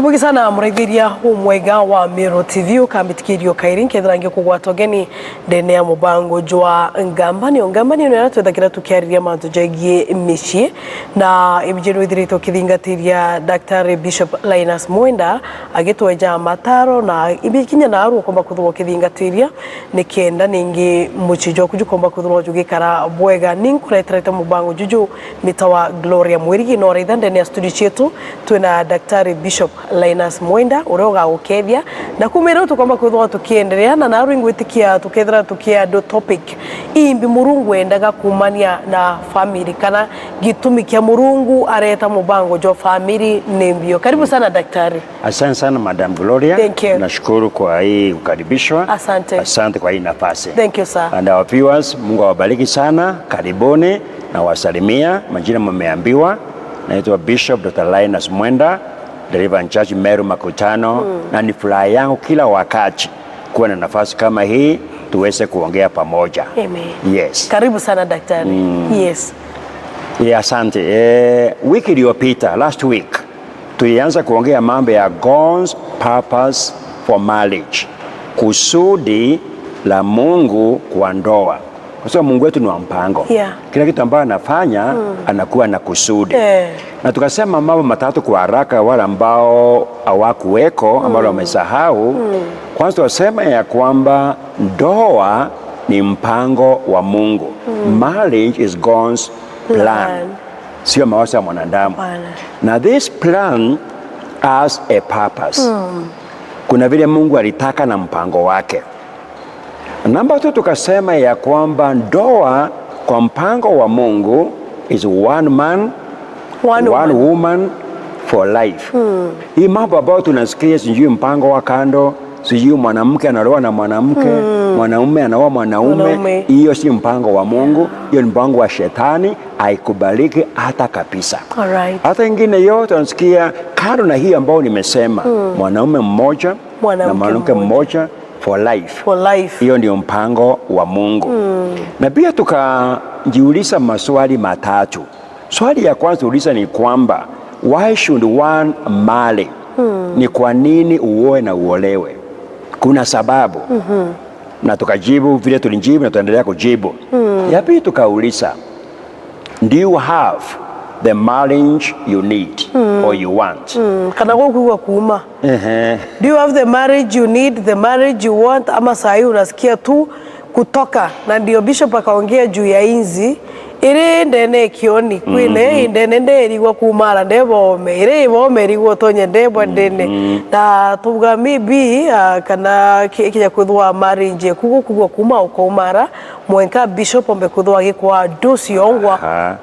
Nimugi sana muraithiria umwega wa Miro TV ukambitikirio kairin kethirange kugwatwo geni ndene ya mubango jwa Ngambanio. Ngambanio nera twethakira tukiariria mantu jagie mici na ibijiro ithirito kithingatiria Dr. Bishop Linus Mwenda agitweja mataro na ibikinya na aru komba kuthwo kithingatiria nikenda ningi muchijo kujukomba kuthwo jugikara bwega ninkuretrete mubango juju mitawa Gloria Mwirigi no raitha ndene ya studio chetu twina Dr. Bishop Linus Mwenda uroga ukethia na kumira tukomba kuthwa tukiendelea na naru ingwitikia tukethra tukiado topic imbi murungu endaga kumania na family kana gitumi kia murungu areta mubango jo family nembio. Karibu sana daktari. Asante sana Madam Gloria. Thank you. Nashukuru kwa hii ukaribishwa. Asante. Asante kwa hii nafasi. Thank you sir. And our viewers, Mungu awabariki sana. Karibuni na wasalimia. Majina mmeambiwa. Naitwa Bishop Dr. Linus Mwenda, Deliverance Church Meru Makutano, na ni furaha yangu kila wakati kuwa na nafasi kama hii tuweze kuongea pamoja. Amen. Yes. Karibu sana daktari. Yes. Yeah, asante. Wiki iliyopita, last week, tulianza kuongea mambo ya God's purpose for marriage. Kusudi la Mungu kwa ndoa. Kwa sababu Mungu wetu ni wa mpango. Yeah. Kila kitu ambacho anafanya anakuwa na kusudi. Na tukasema mambo matatu kwa haraka wale ambao hawakuweko ambao wamesahau. Kwanza tunasema ya kwamba ndoa ni mpango wa Mungu. Marriage is God's plan. Sio mawazo ya mwanadamu. Na this plan has a purpose. Kuna vile Mungu alitaka na mpango wake. Namba 2 tukasema ya kwamba ndoa kwa mpango wa Mungu is one man, one woman for life. Hii mambo ambayo tunasikia sijui mpango wa kando, sijui mwanamke anaoa na mwanamke, mwanaume anaoa mwanaume, hiyo si mpango wa Mungu, hiyo ni mpango wa shetani, haikubaliki hata kabisa. Alright. Hata ingine yote tunasikia kando na hii ambayo nimesema, mwanaume mmoja na mwanamke mmoja for life. For life. Hiyo ndio mpango wa Mungu. Na pia tukajiuliza maswali matatu. Swali ya kwanza uliza ni kwamba why should one marry? Ni kwa nini uoe na uolewe? Kuna sababu. Na tukajibu vile tulijibu na tuendelea kujibu. Ya pili tukauliza, do you have the marriage you need or you want? Kana kwa kuuma. Do you have the marriage you need, the marriage you want, ama sahi unasikia tu kutoka? Na ndio Bishop akaongea juu ya inzi ire ndene kioni kwine ndene nderigwa kumara ndebome ire bome rigwo tonye ndebwa ndene na tuvuga maybe kana kinya kuthwa marriage kugwa kuma ukomara mwenka Bishop ombe kuthwa gikwa dosi yongwa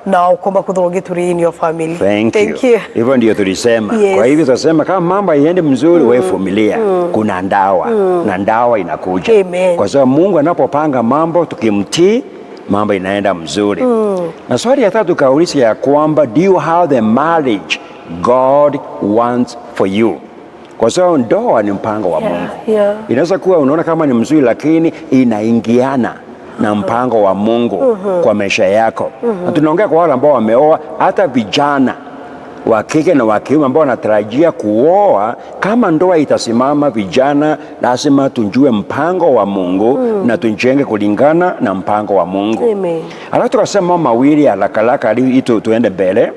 na ukomba kuthwa gituri in your family. Thank you. Hivyo ndio tulisema. Yes. Kwa hivyo tunasema kama mambo iende mzuri wewe vumilia. Kuna ndawa na ndawa inakuja. Amen. Kwa sababu Mungu anapopanga mambo tukimtii mambo inaenda mzuri. Na swali ya tatu kauliza ya kwamba do you have the marriage God wants for you? Kwa sababu ndoa ni mpango wa Mungu. Inaweza kuwa unaona kama ni mzuri lakini inaingiana na mpango wa Mungu kwa maisha yako. Na tunaongea kwa wale ambao wameoa, hata vijana wa kike na wa kiume ambao wanatarajia kuoa. Kama ndoa itasimama, vijana lazima tujue mpango wa Mungu na tujenge kulingana na mpango wa Mungu. Amen. Alafu tukasema mawili haraka ili tuende mbele.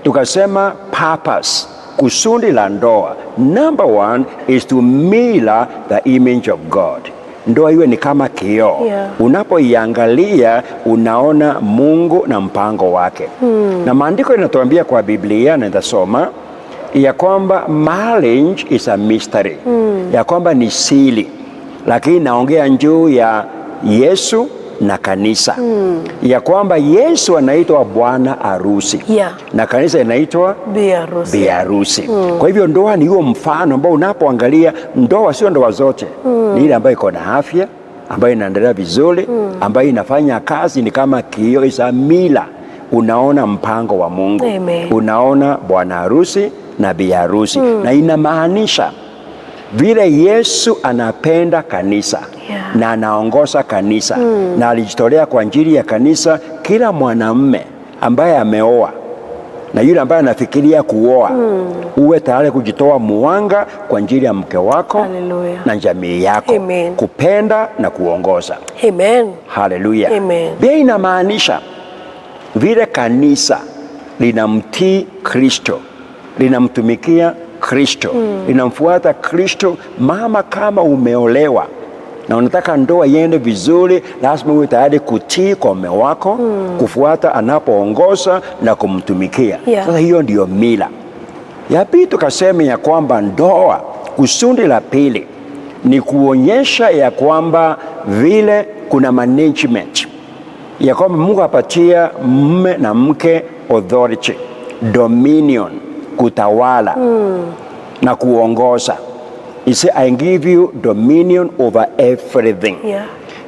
Tukasema purpose, kusudi la ndoa. Number 1 is to mirror the image of God. Ndoa iwe ni kama kioo. Unapoiangalia unaona Mungu na mpango wake. Na maandiko yanatuambia kwa Biblia, na nitasoma ya kwamba marriage is a mystery. Ya kwamba ni siri. Lakini naongea juu ya Yesu na kanisa. Ya kwamba Yesu anaitwa bwana harusi. Na kanisa inaitwa bi harusi. Kwa hivyo ndoa ni huo mfano ambao unapoangalia ndoa sio ndoa zote. Ni ile ambayo iko na afya, ambayo inaendelea vizuri, ambayo inafanya kazi, ni kama kioo isa mila. Unaona mpango wa Mungu. Amen. Unaona bwana harusi na bi harusi. Na inamaanisha vile Yesu anapenda kanisa na anaongoza kanisa na alijitolea kwa ajili ya kanisa. Kila mwanamume ambaye ameoa Na yule ambaye anafikiria kuoa, uwe tayari kujitoa muhanga kwa ajili ya mke wako. Hallelujah. Na jamii yako. Amen. Kupenda na kuongoza. Amen. Hallelujah. Amen. Pia inamaanisha vile kanisa linamtii Kristo, linamtumikia Kristo, linamfuata Kristo. Mama, kama umeolewa na unataka ndoa iende vizuri, lazima uwe tayari kutii kwa mume wako, kufuata anapoongoza na kumtumikia. Sasa hiyo ndiyo mila. Ya pili tukasema ya kwamba ndoa, kusudi la pili ni kuonyesha ya kwamba vile kuna management, ya kwamba Mungu apatia mume na mke authority, dominion, kutawala na kuongoza. He said, I give you dominion over everything.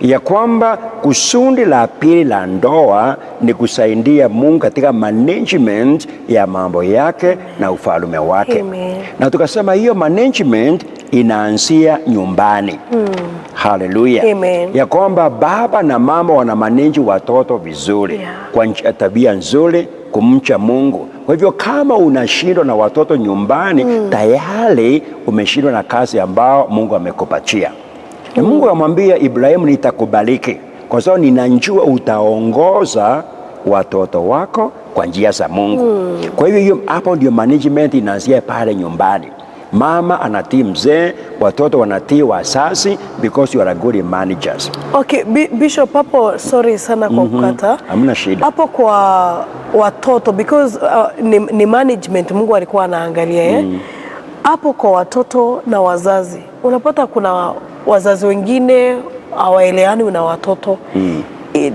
Ya kwamba kusudi la pili la ndoa ni kusaidia Mungu katika management ya mambo yake na ufalme wake. Amen. Na tukasema hiyo management inaanzia nyumbani. Hallelujah. Amen. Ya kwamba baba na mama wana manage watoto vizuri, kwa tabia nzuri, kumcha Mungu. Kwa hivyo kama unashindwa na watoto nyumbani, tayari umeshindwa na kazi ambao Mungu amekupatia. Na Mungu amwambia Ibrahimu, nitakubariki kwa sababu ninajua utaongoza watoto wako kwa njia za Mungu. Kwa hivyo hapo ndio management inaanzia pale nyumbani. Mama anatii mzee, watoto wanatii wazazi, because you are a good managers. Okay, Bishop, hapo sorry sana kwa kukata. Hamna shida. Hapo kwa watoto, because ni management Mungu alikuwa anaangalia. Hapo kwa watoto na wazazi, unapata kuna wazazi wengine hawaeleani na watoto.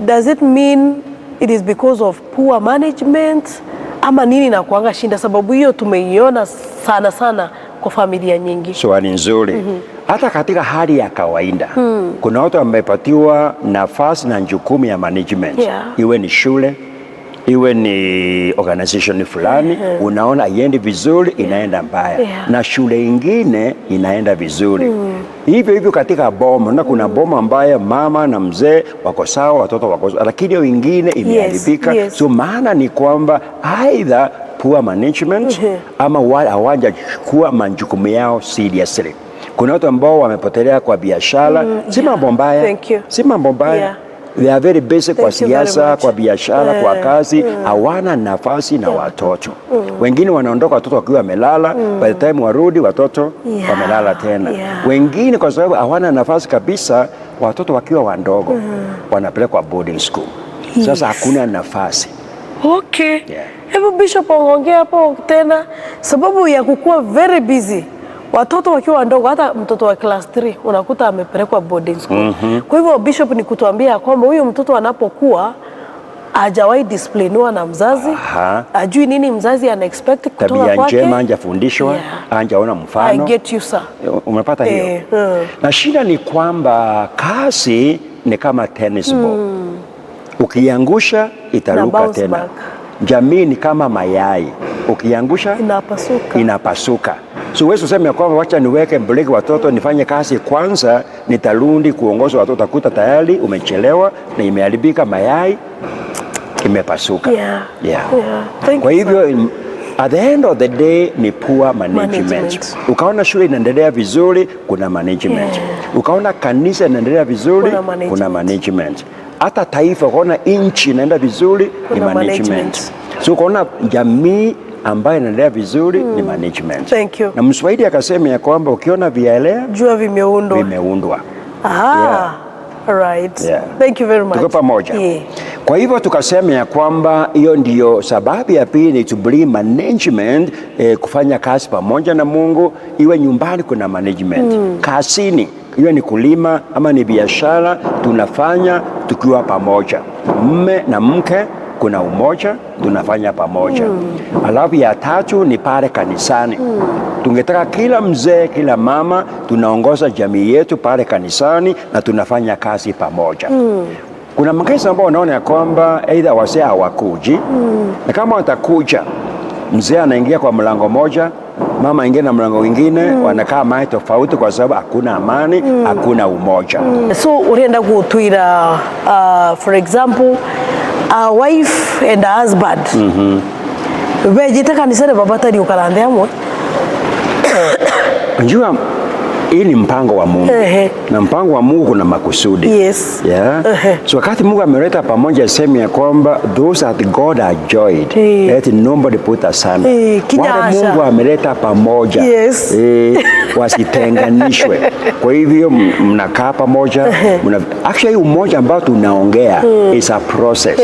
Does it mean it is because of poor management ama nini na kuanga shinda? Sababu hiyo tumeiona sana sana kwa familia nyingi. Swali nzuri. Hata katika hali ya kawaida kuna watu wamepatiwa nafasi na jukumu ya management. Iwe ni shule, iwe ni organization fulani, unaona haiendi vizuri, inaenda mbaya. Na shule ingine inaenda vizuri. Hivyo hivyo katika boma, na kuna boma ambayo mama na mzee wako sawa, watoto wako sawa, lakini wengine imeharibika. So maana ni kwamba either poor management ama wale hawajachukua majukumu yao seriously. Kuna watu ambao wamepotelea kwa biashara, si mambo mbaya, si mambo mbaya. They are very basic kwa siasa, kwa biashara, kwa kazi, hawana nafasi na watoto. Wengine wanaondoka watoto wakiwa wamelala, by the time warudi watoto wamelala tena. Wengine kwa sababu hawana nafasi kabisa, watoto wakiwa wandogo wanapelekwa boarding school. Sasa hakuna nafasi. Okay. Hebu Bishop ongea hapo tena, sababu ya kukua very busy. Watoto wakiwa wadogo, hata mtoto wa class 3 unakuta amepelekwa boarding school. Kwa hivyo Bishop ni kutuambia kwamba huyo mtoto anapokuwa hajawahi discipliniwa na mzazi, ajui nini mzazi ana expect kutoka kwake. Tabia njema hajafundishwa, hajaona mfano. I get you sir. Umepata hiyo? Na shida ni kwamba kazi ni kama tennis ball. Ukiangusha itaruka tena. Jamii ni kama mayai, ukiangusha inapasuka. So wewe useme kwamba wacha niweke break watoto nifanye kazi kwanza, nitarudi kuongoza watoto, utakuta tayari umechelewa na imeharibika, mayai imepasuka. Kwa hivyo at the end of the day ni poor management. Ukaona shule inaendelea vizuri, kuna management. Ukaona kanisa inaendelea vizuri, kuna management. Hata taifa, ukaona nchi inaenda vizuri, ni management. So ukaona jamii ambayo inaendelea vizuri, ni management. Thank you. Na Mswahili akasema ya kwamba ukiona vielea, jua vimeundwa. Right. Thank you very much. Tuko pamoja. Kwa hivyo tukasema ya kwamba hiyo ndio sababu ya pili, to bring management, kufanya kazi pamoja na Mungu. Iwe nyumbani kuna management, kazini iwe ni kulima ama ni biashara, tunafanya tukiwa pamoja, mume na mke, kuna umoja, tunafanya pamoja. Alafu ya tatu ni pale kanisani. Tungetaka kila mzee, kila mama, tunaongoza jamii yetu pale kanisani na tunafanya kazi pamoja. Kuna makesa ambao wanaona ya kwamba either wazee hawakuji, na kama watakuja, mzee anaingia kwa mlango moja, mama ingia na mlango wengine, wanakaa mahali tofauti kwa sababu hakuna amani, hakuna umoja. So urienda kutuira for example a wife and a husband. Vejita kanisa ne babata ni ukarande amwe. Unajua hii ni mpango wa Mungu. Na mpango wa Mungu kuna makusudi. Yes. Yeah. So wakati Mungu ameleta pamoja sehemu ya kwamba those that God has joined, let nobody put asunder. Wale Mungu ameleta pamoja. Yes. Wasitenganishwe. Kwa hivyo mnakaa pamoja, actually umoja ambao tunaongea is a process.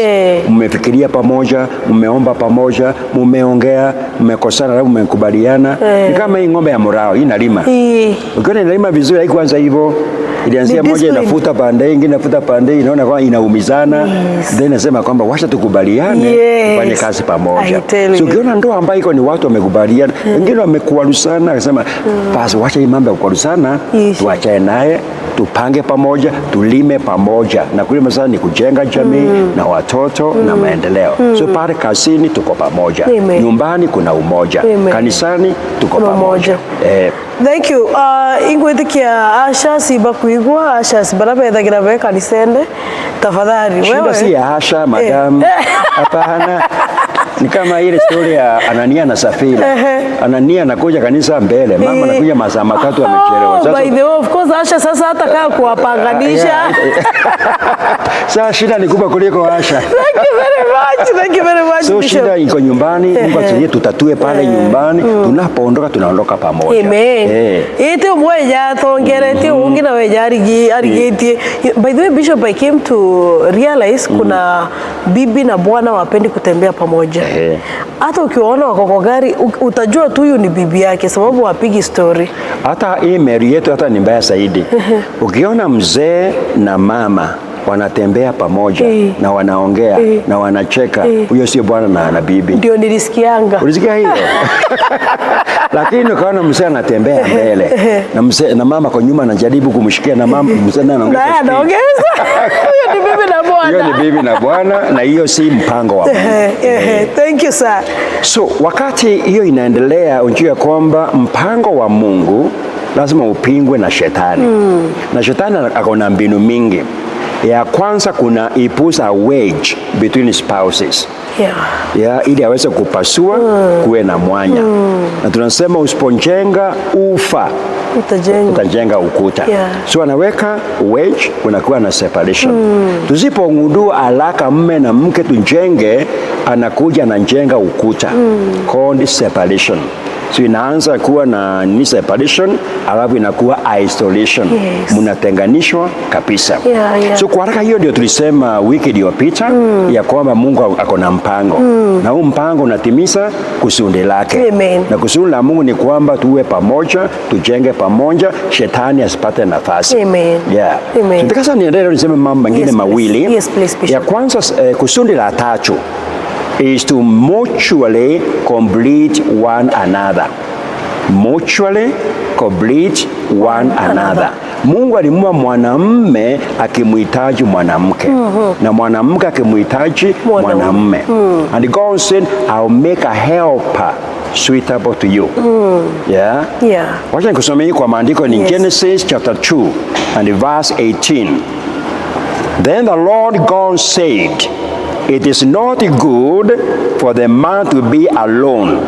Mmefikiria pamoja, mmeomba pamoja, mmeongea, mmekosana na mmekubaliana. Ni kama hii ng'ombe ya murao, inalima. Ukiona inalima vizuri haikuanza hivyo. Ilianzia moja inafuta pande nyingine, inafuta pande, inaona kwamba inaumizana. Then nasema kwamba wacha tukubaliane, tufanye kazi pamoja. So ukiona ndoa ambayo iko ni watu wamekubaliana, wengine wamekuarusana, akasema basi wacha hii mambo ya kuarusana, tuachane naye, tupange pamoja, tulime pamoja. Na kulima sasa ni kujenga jamii na watoto na maendeleo. So pale kazini tuko pamoja. Nyumbani kuna umoja. Kanisani tuko pamoja. Thank you. Ingwethikia Asha siba kuigwa, Asha sibarabethagira be kanisende. Tafadhali wewe. Shida si Asha madam. Hapana. Ni kama ile story ya Anania na Safira. Anania anakuja kanisa mbele, mama anakuja masaa matatu amechelewa. Sasa by the way, of course Asha sasa hata kaa kuwapanganisha. Sasa shida ni kubwa kuliko Asha. Thank you very much. So shida iko nyumbani, Mungu atusaidie tutatue pale nyumbani, tunapoondoka tunaondoka pamoja. Amen. Ite mweja thongereti ungi na weja arigeti. By the way Bishop, I came to realize kuna bibi na bwana wapendi kutembea pamoja. Hata ukiwaona wako kwa gari utajua tu huyu ni bibi yake sababu wapigi story. Hata hii meri yetu hata ni mbaya zaidi. Ukiona mzee na mama wanatembea pamoja na wanaongea na wanacheka, huyo sio bwana na bibi. Ndio nilisikianga. Ulisikia hiyo? Lakini ukaona mzee anatembea mbele na mzee na mama kwa nyuma anajaribu kumshikia na mama mzee anaongeza. Huyo ni bibi na bwana. Hiyo ni bibi na bwana na hiyo si mpango wa Mungu. Thank you sir. So wakati hiyo inaendelea, unjua kwamba mpango wa Mungu lazima upingwe na shetani. Na shetani akona mbinu mingi. Ya kwanza kuna ipusa wedge between spouses. Ili aweze kupasua kuwe na mwanya. Na tunasema usipojenga ufa utajenga ukuta. So anaweka wedge, kunakuwa na separation. Tusipongundua alaka mme na mke tujenge, anakuja anajenga ukuta called separation. So inaanza kuwa na ni separation, alafu inakuwa isolation. Mnatenganishwa kabisa. So kwa haraka hiyo ndio tulisema wiki iliyopita ya kwamba Mungu ako na mpango. Na huu mpango unatimiza kusudi lake. Na kusudi la Mungu ni kwamba tuwe pamoja, tujenge pamoja, shetani asipate nafasi. So sasa niendelee niseme mambo mengine mawili. Ya kwanza kusudi la tatu is to mutually complete one another. Mutually complete one another. Mungu alimuumba mwanamume akimhitaji mwanamke na mwanamke akimhitaji mwanamume. And God said, I'll make a helper suitable to you. Wacha nikusomee kwa maandiko ni Genesis chapter 2 and verse 18. Then the Lord God said, it is not good for the man to be alone.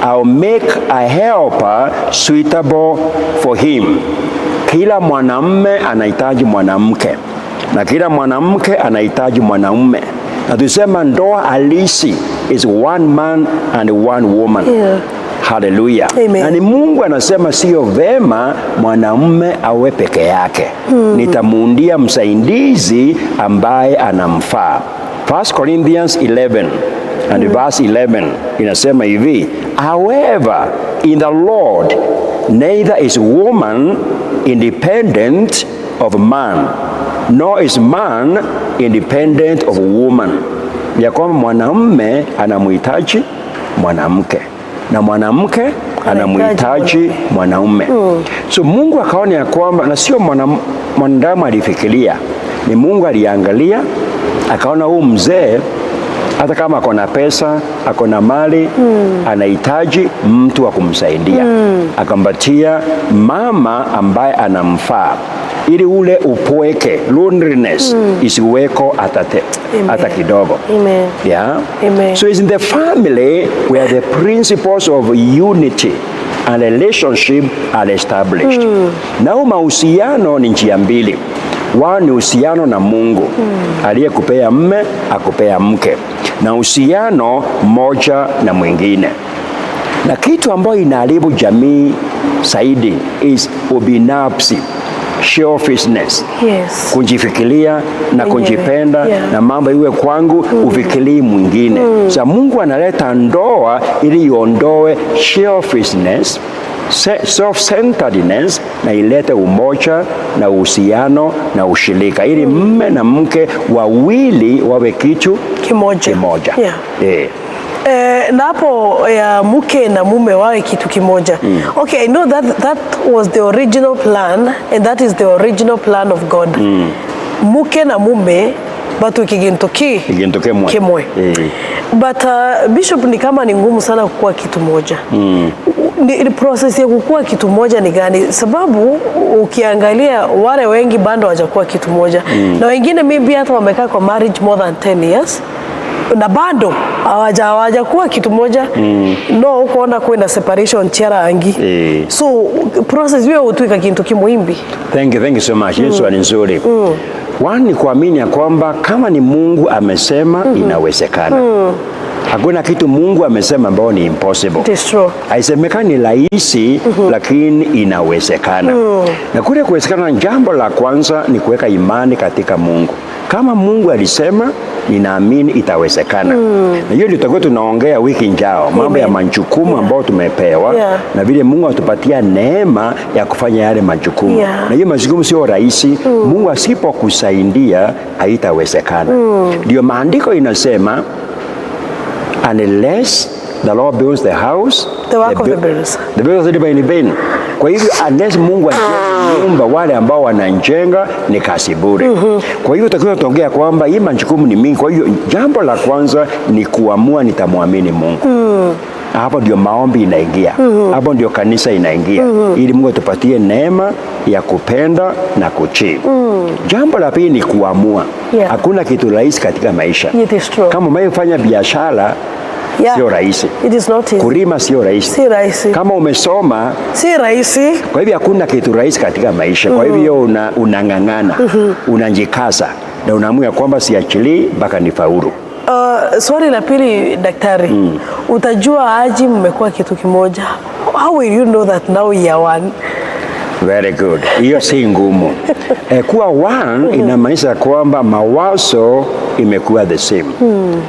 I'll make a helper suitable for him. Kila mwanamume anahitaji mwanamke na kila mwanamke anahitaji mwanamume. Na tusema ndoa halisi is one man and one woman. Hallelujah. Na ni Mungu anasema sio vema mwanamume awe peke yake. Nitamuundia msaidizi ambaye anamfaa. 1 Corinthians 11 and verse 11 inasema hivi, however in the Lord neither is woman independent of man, nor is man independent of woman. Ya kwamba mwanamume anamhitaji mwanamke na mwanamke anamhitaji mwanaume. So Mungu akaona ya kwamba, na sio mwanadamu alifikiria, ni Mungu aliangalia akaona huu mzee Hata kama akona pesa, akona mali, anahitaji mtu wa kumsaidia. Akampatia mama ambaye anamfaa, ili ule upweke, loneliness, isiweko hata kidogo. Amen. Yeah? Amen. So it's in the family where the principles of unity and relationship are established. Na mahusiano ni njia mbili. Wao ni uhusiano na Mungu aliyekupea mme akupea mke, na uhusiano moja na mwingine. Na kitu ambayo inaharibu jamii zaidi is ubinafsi, selfishness. Yes. Kujifikiria na kujipenda, na mambo iwe kwangu, ufikiri mwingine. Sasa Mungu analeta ndoa ili iondoe selfishness, self-centeredness, na ilete umoja na uhusiano na ushirika, ili mme na mke wawili wawe kitu kimoja. Yeah. Na hapo ya mke na mume wawe kitu kimoja. Okay, I know that was the original plan, and that is the original plan of God. Mke na mume batu kiginto kimwe. But Bishop, ni kama ni ngumu sana kukua kitu moja. Ni process ya kukua kitu moja ni gani? Sababu ukiangalia wale wengi bado hawajakuwa kitu moja. Na wengine maybe hata wamekaa kwa marriage more than 10 years. Na bado hawajakuwa kitu moja. No, ukoona kuna separation chara angi. So process hiyo utuika kitu kimuimbi. Thank you so much. Yesu ni nzuri. One ni kuamini ya kwamba kama ni Mungu amesema, inawezekana. Hakuna kitu Mungu amesema ambao ni impossible. It is true. Haisemekani rahisi, lakini inawezekana. Na kule kuwezekana, jambo la kwanza ni kuweka imani katika Mungu. Kama Mungu alisema, ninaamini itawezekana. Na hiyo ndio tutakuwa tunaongea wiki njao, mambo ya majukumu ambao tumepewa, na vile Mungu atupatia neema ya kufanya yale majukumu. Na hiyo majukumu sio rahisi. Mungu asipokusaidia haitawezekana. Ndio maandiko inasema, unless the Lord builds the house, the work of the builders labor in vain. Kwa hivyo unless Mungu ajenga nyumba, wale ambao wanajenga ni kazi bure. Kwa hivyo tutakiwa tuongea kwamba hii majukumu ni mingi. Kwa hivyo jambo la kwanza ni kuamua nitamwamini Mungu. Hapo ndio maombi inaingia. Hapo ndio kanisa inaingia. Ili Mungu atupatie neema ya kupenda na kutii. Jambo la pili ni kuamua. Hakuna kitu rahisi katika maisha. It is true. Kama umefanya biashara, sio rahisi. It is not easy. Kulima sio rahisi. Si rahisi. Kama umesoma, si rahisi. Kwa hivyo hakuna kitu rahisi katika maisha. Kwa hivyo unang'ang'ana, unajikaza, na unaamua kwamba siachili mpaka nifaulu. Swali la pili, daktari, utajua aje mmekuwa kitu kimoja? How will you know that now you are one? Very good. Hiyo si ngumu. Kuwa one inamaanisha kwamba mawazo imekuwa the same.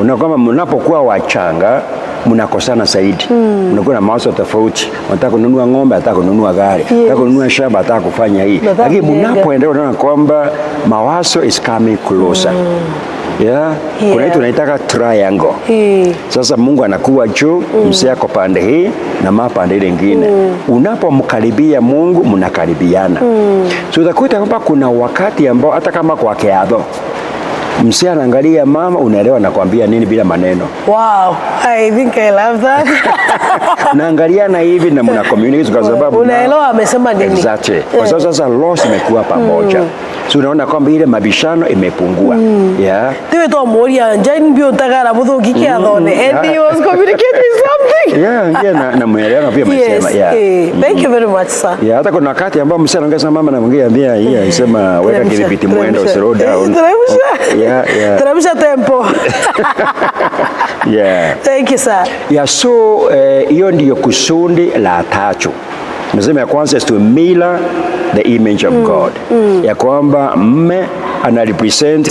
Unakwamba mnapokuwa wachanga mnakosana zaidi. Mnakuwa na mawazo tofauti. Unataka kununua ng'ombe, unataka kununua gari, unataka kununua shamba, unataka kufanya hii. Lakini mnapoendelea unaona kwamba mawazo is coming closer. Kuna hitu naitaka triangle. Sasa Mungu anakuwa juu, msea kwa pande hii na mama pande ile nyingine. Unapomkaribia Mungu mnakaribiana. So utakuta kwamba kuna wakati ambao hata kama kwa keado, msea anaangalia mama, unaelewa nakwambia nini bila maneno. Wow, I think I love that. Naangaliana hivi na mna communicate kwa sababu unaelewa amesema nini. Exactly. Kwa sababu sasa loss imekuwa pamoja. So unaona kwamba ile mabishano imepungua. Tiwe to moria njani bio tagara muthuki kia thone and he was communicating something. Na muelewa pia amesema. Thank you very much, sir. Hata kuna wakati ambao msana ongeza mama na mwingine ambia anasema weka kidhibiti mwendo, slow down. Teremsha tempo. Thank you, sir. So hiyo ndio kusudi la tatu. Nasema ya kwanza is to mirror the image of God. Ya kwamba mme ana represent